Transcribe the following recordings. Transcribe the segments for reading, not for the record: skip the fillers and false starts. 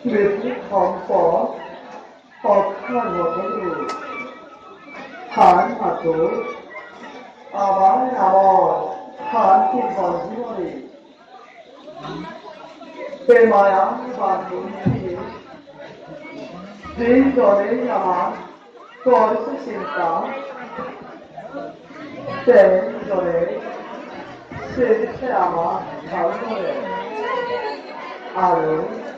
외국 검법 법화로도 한화도 아바나원 한국번지원이 배마양 반동이 진전의 야만 거리스신다 대전의 실체아마 발전의 아름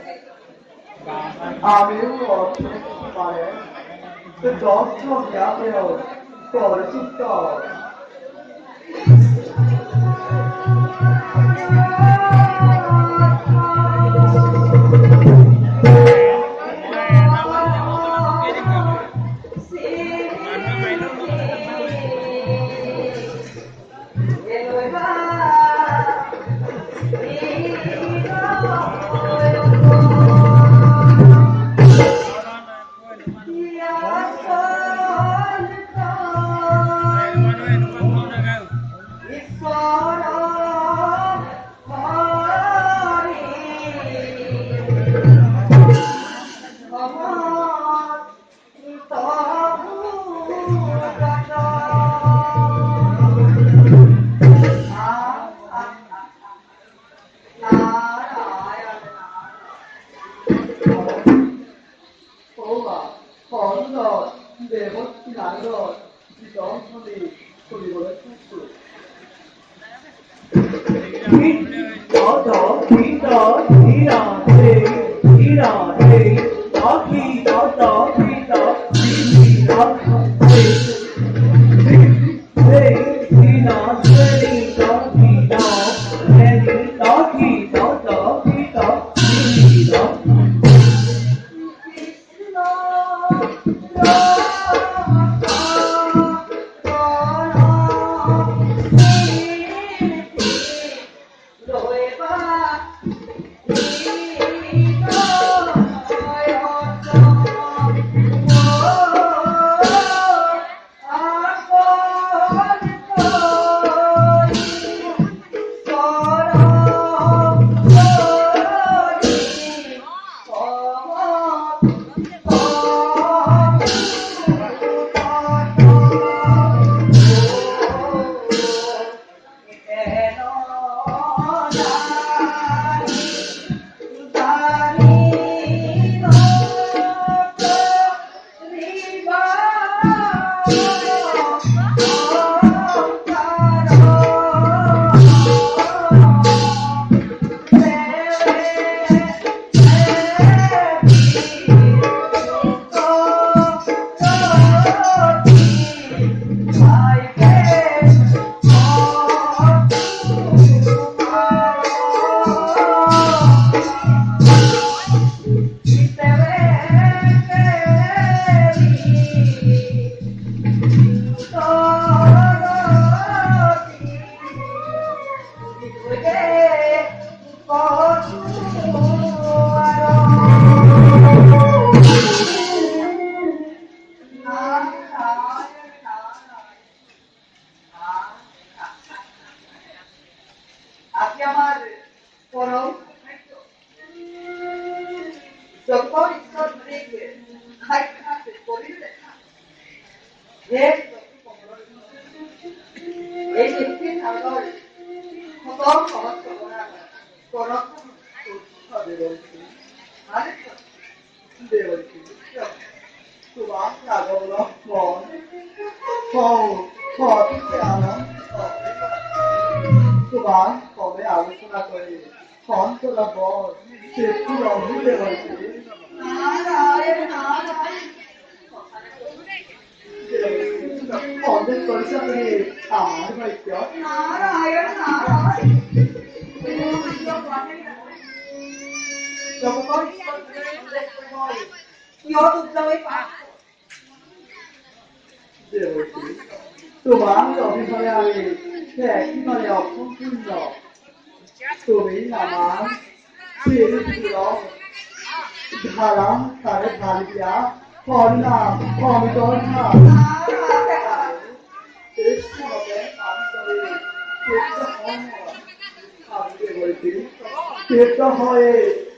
아미우어 말에 그 정청이야 배워 거리스다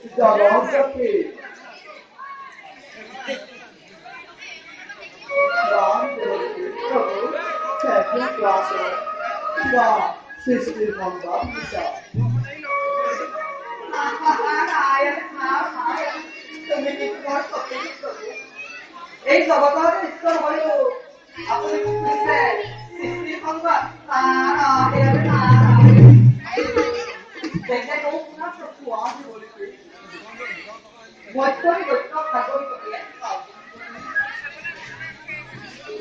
জগৎকে রাম দেবী প্রভু second class বা সৃষ্টির মন্দা বিচার তুমি কি তোমার সত্যি প্রভু এই জগতের ঈশ্বর হলো আপনি বুঝতে সৃষ্টির সংবাদ দেখে তো পুনঃ প্রভু আজ বলছি বৈতরী বৈতর খাগরি করিয়া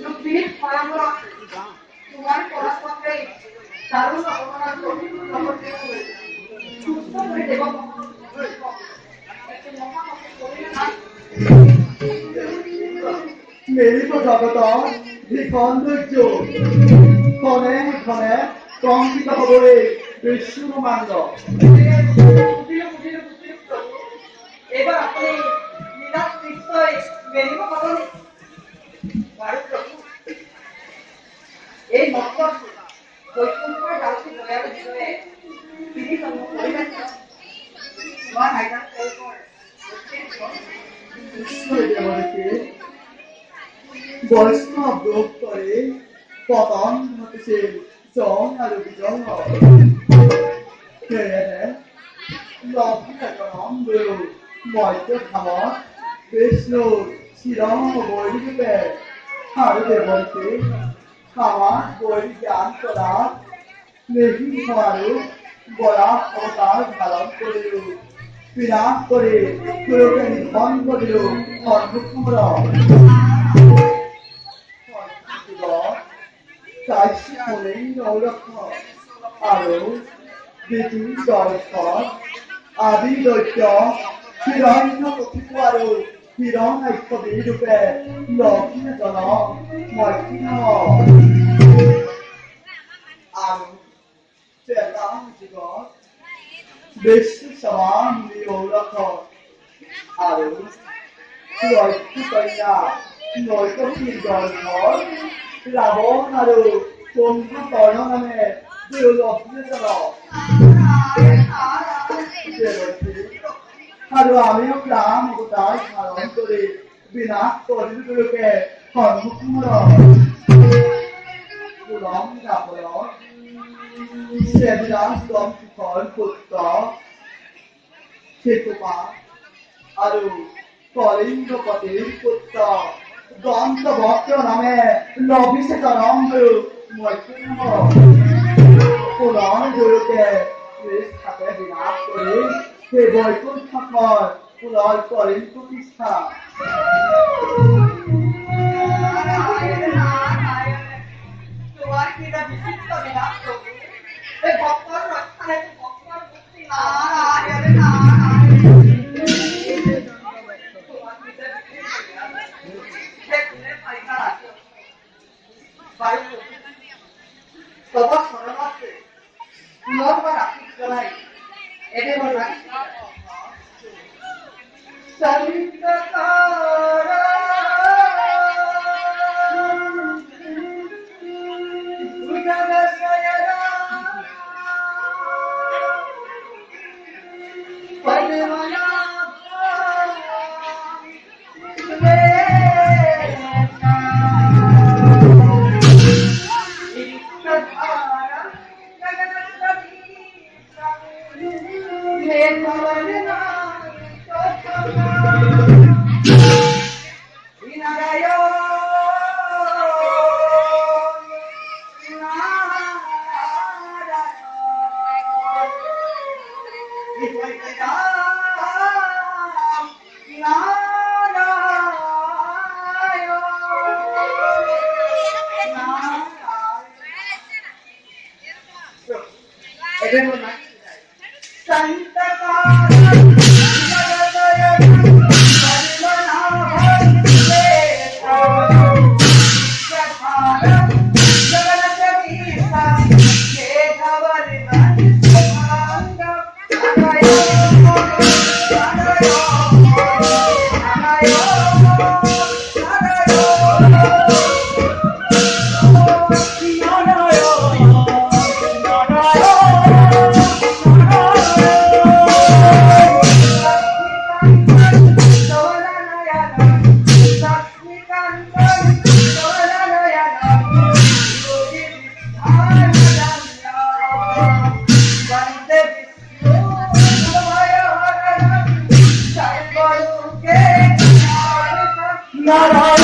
রূপীর পরামরা তোমার পরামর্শে দারুণ অপমান করতে সুস্থ করে দেব মেরি তো জগত ভিখন ধৈর্য ক্ষণে ক্ষণে কঙ্কিত হবই বিষ্ণুমান্ড এবার আপনি নিরাশ নিশ্চয় মেরিব পাবেন প্রভু এই মতবাদ বৈকুণ্ঠের রাশি দয়ার বিষয়ে তিনি সম্মুখ করিবেন বা হাইদার দেবদেবকে বৈষ্ণব যোগ করে পতন ঘটেছে জন আর বিজন লভ্যানন্দ মৈত্র খামর বিষ্ণু শিরম বৈরূপে আর দেবকে খামার বৈ জ্ঞান করা নেহি হওয়ারও বড়া অবতার ধারণ করিল বিনাশ করে পুরোকে নিধন করিল অর্ধকুমর চাইছি মনে নৌলক্ষ আরো দ্বিতীয় জলস্বর আদি দৈত্য হিরণ্য প্রকৃত আরো হিরণ ঐক্যবী রূপে লক্ষ্মী জন মৈত্রী আরো চেতা জীবন বেশি সমান নিরৌলখ আরো লক্ষ্মী কন্যা নৈকটীর জলধর রাবণ আরো বন্ধু কর্ণ নামে লক্ষ্মী জন আৰু আমিও প্রাণ অবতার ধারণ করে বিনাশ করিলকে সন্মুখৰ পুরম যাবল সেবিরাজ দম্পতির পুত্র সেতুপা আৰু কলিঙ্গপতির পুত্র দন্তভক্ত নামে লভিষেকরঙ্গ মৈত্রী পুরম গুরুকে হাতে বিনাশ করে সে বৈকুণ্ঠকর পুনর করেন প্রতিষ্ঠা তোমার কিনা বিচিত্র বিনাশ প্রভু এই ভক্তর রক্ষায় ভক্তর মুক্তি নারায়ণ তোমার কিনা বিচিত্র পাইকা আছে বায়ু সবার শরণার্থে পুনর্বার আশিস করাই এদের বলা সলিতকারা উদগসয়রা পদ্মনা Thank you. নারায়ণ